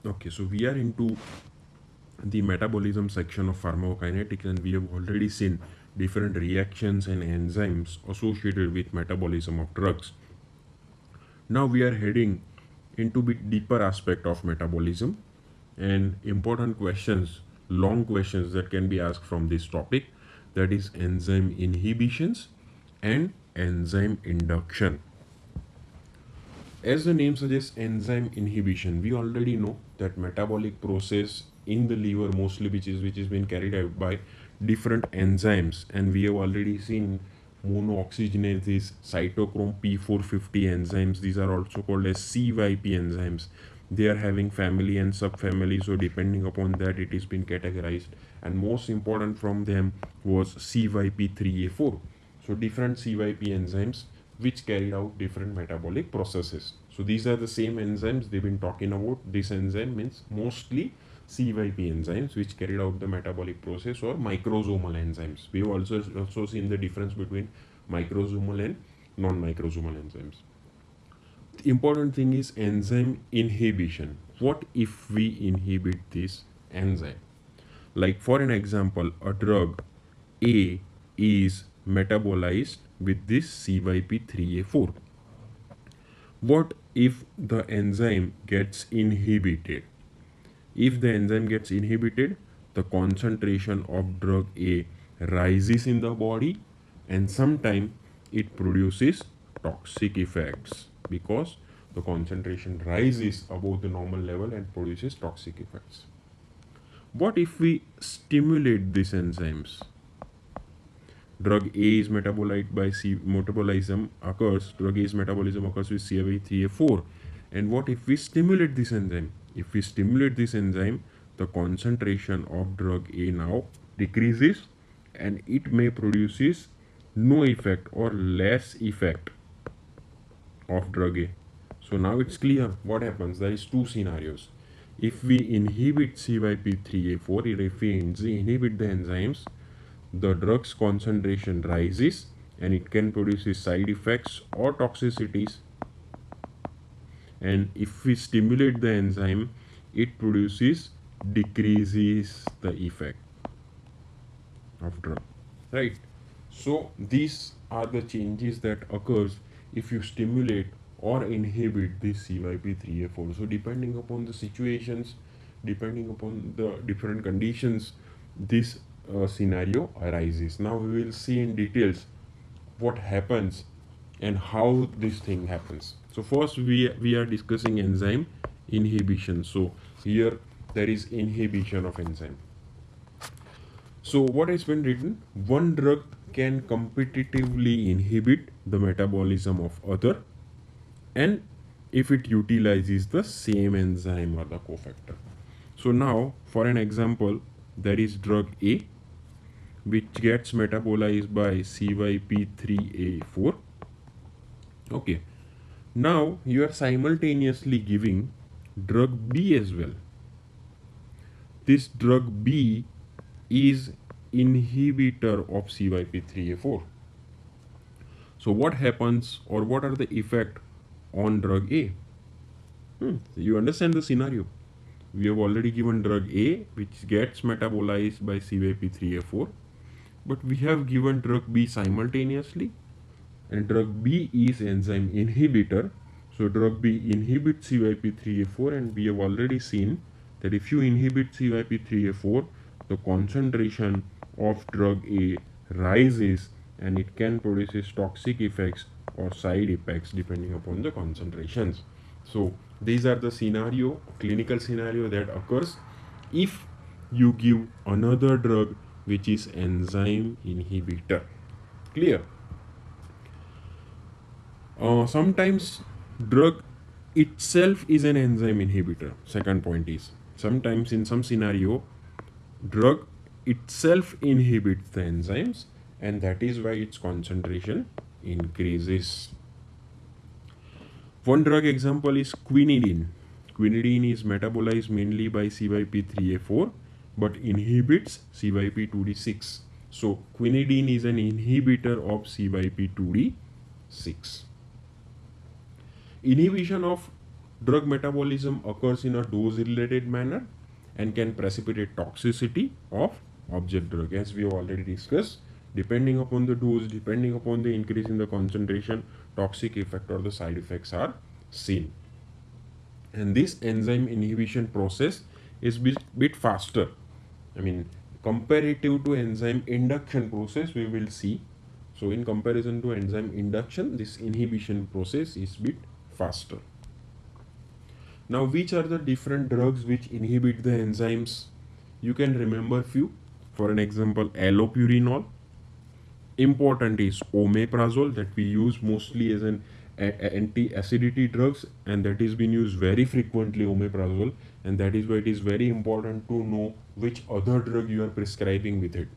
Okay, so we are into the metabolism section of pharmacokinetics, and we have already seen different reactions and enzymes associated with metabolism of drugs. Now we are heading into bit deeper aspect of metabolism and important questions, long questions that can be asked from this topic, that is enzyme inhibitions and enzyme induction. As the name suggests, enzyme inhibition, we already know that metabolic process in the liver mostly which is being carried out by different enzymes, and we have already seen monooxygenases, cytochrome P450 enzymes. These are also called as CYP enzymes. They are having family and subfamily, so depending upon that it is been categorized, and most important from them was CYP3A4. So different CYP enzymes which carried out different metabolic processes. So these are the same enzymes they've been talking about. This enzyme means mostly CYP enzymes which carried out the metabolic process, or microsomal enzymes. We have also seen the difference between microsomal and non-microsomal enzymes. The important thing is enzyme inhibition. What if we inhibit this enzyme? Like for an example, a drug A is metabolized with this CYP3A4. What if the enzyme gets inhibited? If the enzyme gets inhibited, the concentration of drug A rises in the body, and sometimes it produces toxic effects because the concentration rises above the normal level and produces toxic effects. What if we stimulate these enzymes? Drug A is metabolized by metabolism occurs. Drug A's metabolism occurs with CYP3A4. And what if we stimulate this enzyme? If we stimulate this enzyme, the concentration of drug A now decreases, and it may produces no effect or less effect of drug A. So now it's clear what happens. There is two scenarios. If we inhibit CYP3A4, if we inhibit the enzymes, the drug's concentration rises and it can produce side effects or toxicities. And if we stimulate the enzyme, it decreases the effect of drug, right? So these are the changes that occurs if you stimulate or inhibit this CYP3A4. So depending upon the situations, depending upon the different conditions, this scenario arises. Now we will see in details what happens and how this thing happens. So first we are discussing enzyme inhibition. So here there is inhibition of enzyme. So what has been written? One drug can competitively inhibit the metabolism of other, and if it utilizes the same enzyme or the cofactor. So now for an example, there is drug A which gets metabolized by CYP3A4. Okay, now you are simultaneously giving drug B as well. This drug B is inhibitor of CYP3A4. So what happens, or what are the effect on drug A? You understand the scenario. We have already given drug A which gets metabolized by CYP3A4, but we have given drug B simultaneously, and drug B is enzyme inhibitor. So drug B inhibits CYP3A4, and we have already seen that if you inhibit CYP3A4, the concentration of drug A rises and it can produce toxic effects or side effects depending upon the concentrations. So these are the clinical scenario that occurs if you give another drug which is enzyme inhibitor. Clear? Sometimes drug itself is an enzyme inhibitor. Second point is, sometimes in some scenario drug itself inhibits the enzymes, and that is why its concentration increases. One drug example is quinidine. Quinidine is metabolized mainly by CYP3A4 but inhibits CYP2D6. So quinidine is an inhibitor of CYP2D6. Inhibition of Drug metabolism occurs in a dose-related manner and can precipitate toxicity of object drug. As we have already discussed, depending upon the dose, depending upon the increase in the concentration, toxic effect or the side effects are seen. And this enzyme inhibition process is bit faster. I mean, comparative to enzyme induction process, we will see. So in comparison to enzyme induction, this inhibition process is bit faster. Now, which are the different drugs which inhibit the enzymes? You can remember few. For an example, allopurinol. Important is omeprazole, that we use mostly as an anti-acidity drugs, and that is being used very frequently, omeprazole, and that is why it is very important to know which other drug you are prescribing with it.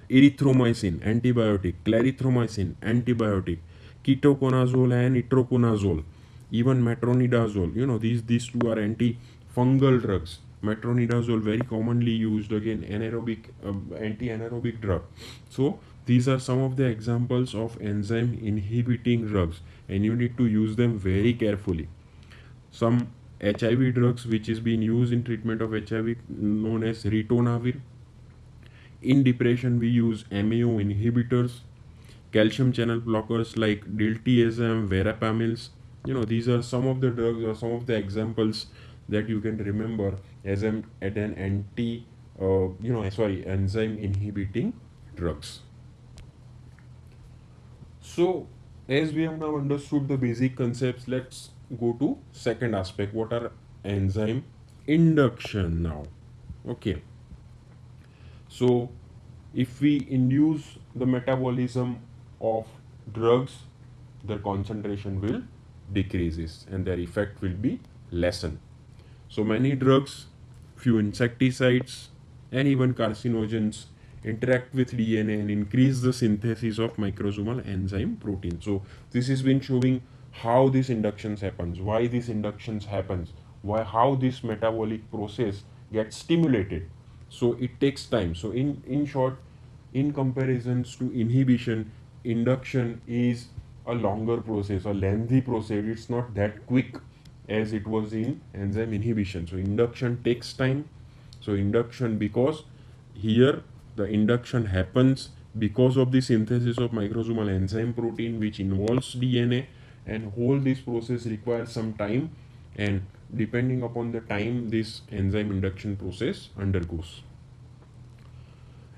Erythromycin, antibiotic. Clarithromycin, antibiotic. Ketoconazole and itraconazole. Even metronidazole. You know, these two are antifungal drugs. Metronidazole very commonly used, again anaerobic anti-anaerobic drug. So these are some of the examples of enzyme inhibiting drugs, and you need to use them very carefully. Some HIV drugs which is being used in treatment of HIV, known as ritonavir. In depression, we use MAO inhibitors, calcium channel blockers like diltiazem, verapamils. You know, these are some of the drugs or some of the examples that you can remember as an enzyme inhibiting drugs. So, as we have now understood the basic concepts, let's go to second aspect. What are enzyme induction now? Okay. So, if we induce the metabolism of drugs, their concentration will decreases and their effect will be lessened. So many drugs, few insecticides, and even carcinogens interact with DNA and increase the synthesis of microsomal enzyme protein. So this has been showing how this inductions happens, why this inductions happens, how this metabolic process gets stimulated. So it takes time. So in short, in comparisons to inhibition, induction is a longer process, a lengthy process. It's not that quick as it was in enzyme inhibition. So induction takes time. So induction, because here the induction happens because of the synthesis of microsomal enzyme protein, which involves DNA, and whole this process requires some time, and depending upon the time this enzyme induction process undergoes.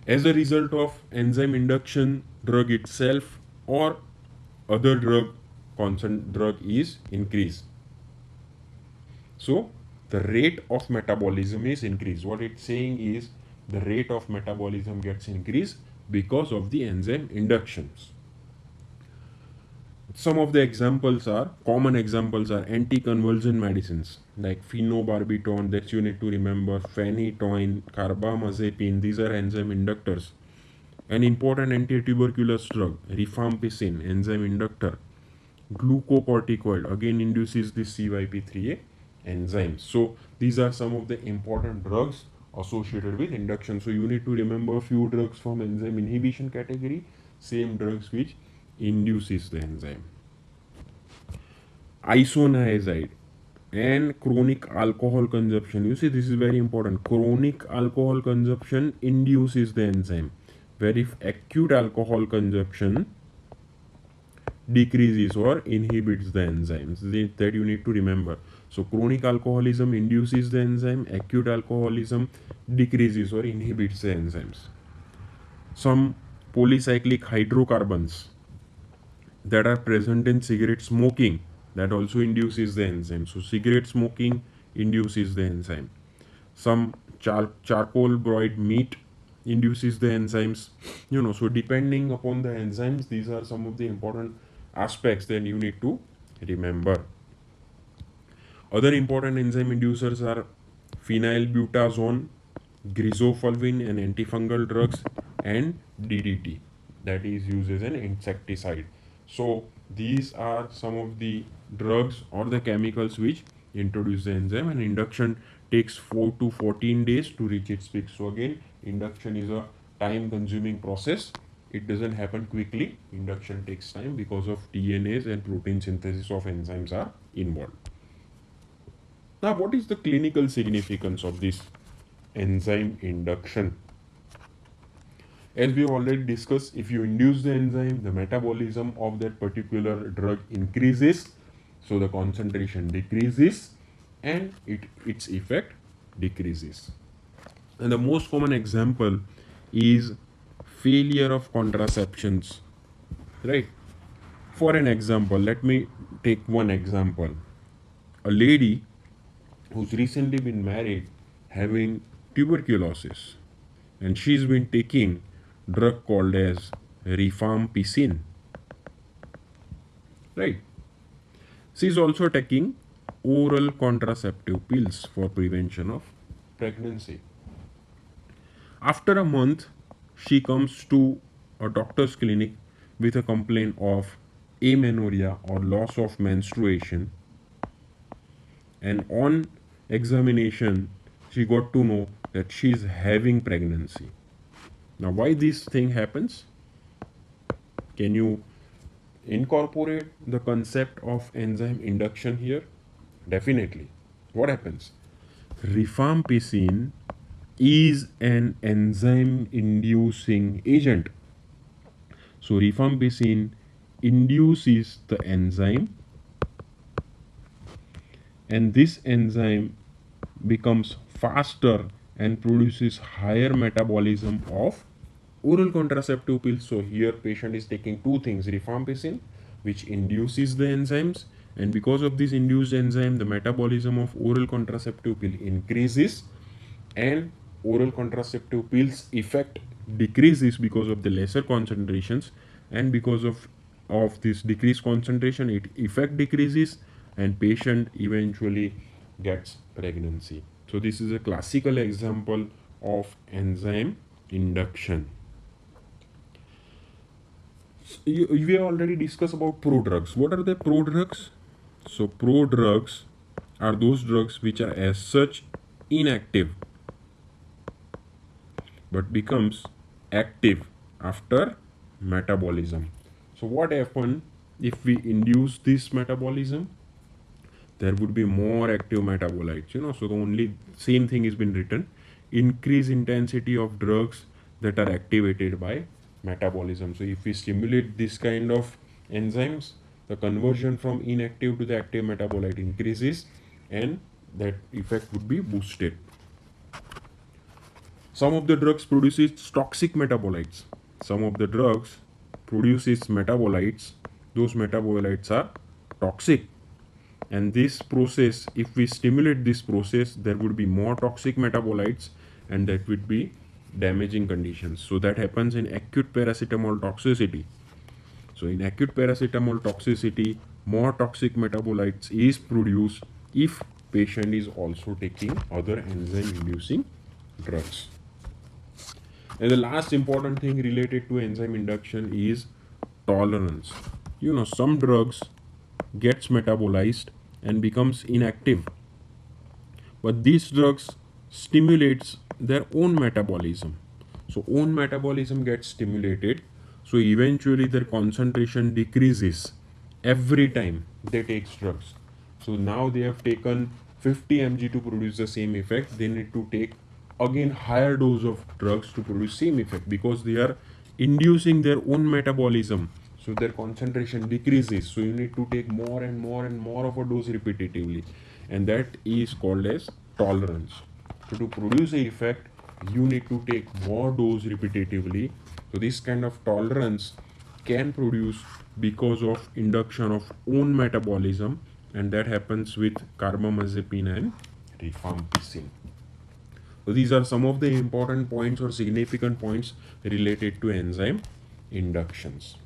As a result of enzyme induction, drug itself or other drug is increased. So the rate of metabolism is increased. What it's saying is the rate of metabolism gets increased because of the enzyme inductions. Some of the common examples are anticonvulsant medicines like phenobarbital, that you need to remember, phenytoin, carbamazepine. These are enzyme inductors. An important anti-tuberculous drug, rifampicin, enzyme inductor. Glucocorticoid, again induces the CYP3A enzymes. So these are some of the important drugs associated with induction. So you need to remember a few drugs from enzyme inhibition category, same drugs which induces the enzyme. Isoniazid and chronic alcohol consumption. You see, this is very important. Chronic alcohol consumption induces the enzyme, where if acute alcohol consumption decreases or inhibits the enzymes. That you need to remember. So chronic alcoholism induces the enzyme, acute alcoholism decreases or inhibits the enzymes. Some polycyclic hydrocarbons that are present in cigarette smoking, that also induces the enzyme. So cigarette smoking induces the enzyme. Some charcoal broiled meat induces the enzymes. So depending upon the enzymes, these are some of the important aspects that you need to remember. Other important enzyme inducers are phenylbutazone, grizophulvin, and antifungal drugs, and DDT, that is used as an insecticide. So these are some of the drugs or the chemicals which introduce the enzyme, and induction takes 4 to 14 days to reach its peak. So again, induction is a time consuming process. It doesn't happen quickly. Induction takes time because of DNAs and protein synthesis of enzymes are involved. Now, what is the clinical significance of this enzyme induction? As we have already discussed, if you induce the enzyme, the metabolism of that particular drug increases, so the concentration decreases and its effect decreases. And the most common example is failure of contraceptions, right? For an example, let me take one example. A lady who's recently been married having tuberculosis, and she's been taking drug called as rifampicin, right? She's also taking oral contraceptive pills for prevention of pregnancy. After a month, she comes to a doctor's clinic with a complaint of amenorrhea or loss of menstruation, and on examination she got to know that she is having pregnancy. Now, why this thing happens? Can you incorporate the concept of enzyme induction here? Definitely. What happens? Rifampicin is an enzyme inducing agent. So rifampicin induces the enzyme, and this enzyme becomes faster and produces higher metabolism of oral contraceptive pills. So here patient is taking two things, rifampicin, which induces the enzymes, and because of this induced enzyme, the metabolism of oral contraceptive pill increases, and oral contraceptive pills effect decreases because of the lesser concentrations, and because of this decreased concentration, it effect decreases and patient eventually gets pregnancy. So this is a classical example of enzyme induction. We have already discussed about prodrugs. What are the prodrugs? So prodrugs are those drugs which are as such inactive but becomes active after metabolism. So what happens if we induce this metabolism? There would be more active metabolites, so the only same thing has been written, increase intensity of drugs that are activated by metabolism. So if we stimulate this kind of enzymes, the conversion from inactive to the active metabolite increases, and that effect would be boosted. Some of the drugs produces toxic metabolites. Some of the drugs produces metabolites. Those metabolites are toxic. And this process, if we stimulate this process, there would be more toxic metabolites, and that would be damaging conditions. So that happens in acute paracetamol toxicity. So in acute paracetamol toxicity, more toxic metabolites is produced if patient is also taking other enzyme inducing drugs. And the last important thing related to enzyme induction is tolerance. Some drugs gets metabolized and becomes inactive, but these drugs stimulates their own metabolism. So own metabolism gets stimulated, so eventually their concentration decreases every time they take drugs. So now they have taken 50 mg to produce the same effect, they need to take again higher dose of drugs to produce same effect, because they are inducing their own metabolism, so their concentration decreases. So you need to take more and more and more of a dose repetitively, and that is called as tolerance. So to produce a effect, you need to take more dose repetitively. So this kind of tolerance can produce because of induction of own metabolism, and that happens with carbamazepine and rifampicin. So these are some of the important points or significant points related to enzyme inductions.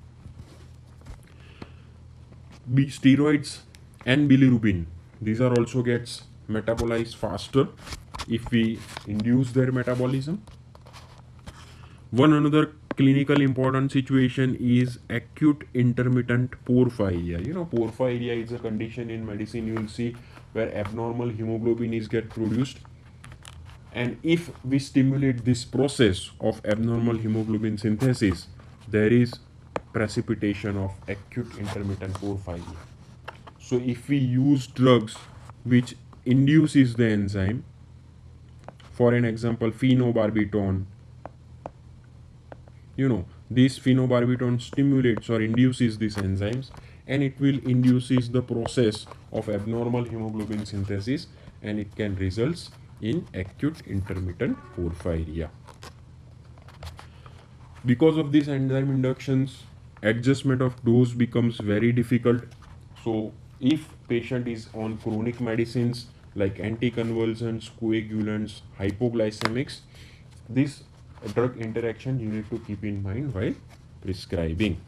Steroids and bilirubin, these are also gets metabolized faster if we induce their metabolism. One another clinical important situation is acute intermittent porphyria. Porphyria is a condition in medicine you will see where abnormal hemoglobin is get produced, and if we stimulate this process of abnormal hemoglobin synthesis, there is precipitation of acute intermittent porphyria. So if we use drugs which induces the enzyme. For an example, phenobarbital, this phenobarbital stimulates or induces these enzymes, and it will induces the process of abnormal hemoglobin synthesis, and it can result in acute intermittent porphyria. Because of these enzyme inductions, adjustment of dose becomes very difficult. So if patient is on chronic medicines like anticonvulsants, coagulants, hypoglycemics, this drug interaction you need to keep in mind while prescribing.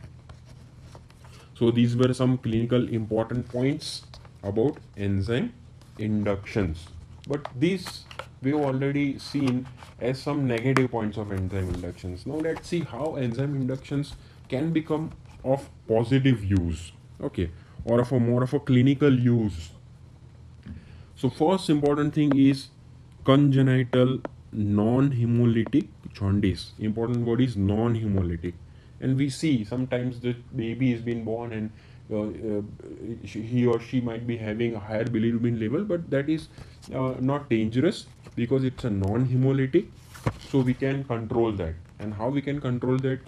So these were some clinical important points about enzyme inductions. But these we have already seen as some negative points of enzyme inductions. Now let's see how enzyme inductions can become of positive use, okay, or of a more of a clinical use. So first important thing is congenital non-hemolytic jaundice. Important word is non-hemolytic, and we see sometimes the baby is being born and he or she might be having a higher bilirubin level, but that is not dangerous because it's a non-hemolytic. So we can control that. And how we can control that?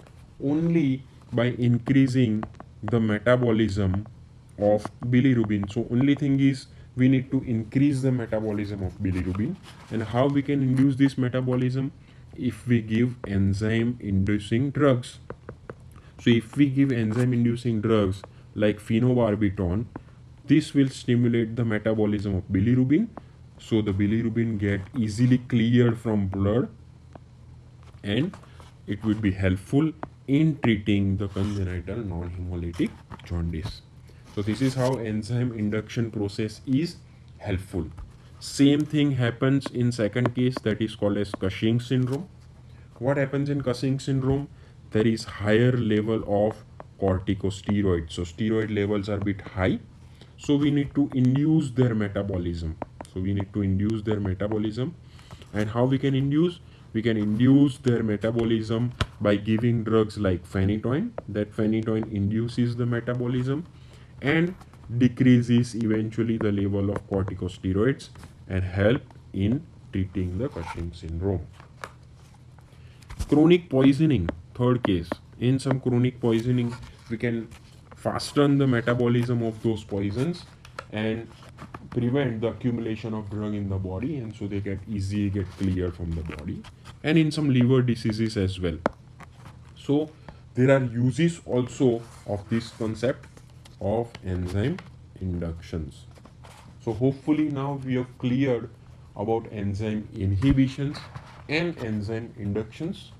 Only by increasing the metabolism of bilirubin. So only thing is we need to increase the metabolism of bilirubin. And how we can induce this metabolism? If we give enzyme inducing drugs. So if we give enzyme inducing drugs like phenobarbital, this will stimulate the metabolism of bilirubin, so the bilirubin get easily cleared from blood, and it would be helpful in treating the congenital non-hemolytic jaundice. So this is how enzyme induction process is helpful. Same thing happens in second case, that is called as Cushing syndrome. What happens in Cushing syndrome? There is higher level of corticosteroids. So steroid levels are a bit high. So we need to induce their metabolism. And how we can induce? We can induce their metabolism by giving drugs like phenytoin. That phenytoin induces the metabolism and decreases eventually the level of corticosteroids and help in treating the Cushing syndrome. Chronic poisoning, third case. In some chronic poisoning, we can fasten the metabolism of those poisons and prevent the accumulation of drug in the body, and so they get easily get cleared from the body. And in some liver diseases as well. So there are uses also of this concept of enzyme inductions. So hopefully now we have cleared about enzyme inhibitions and enzyme inductions.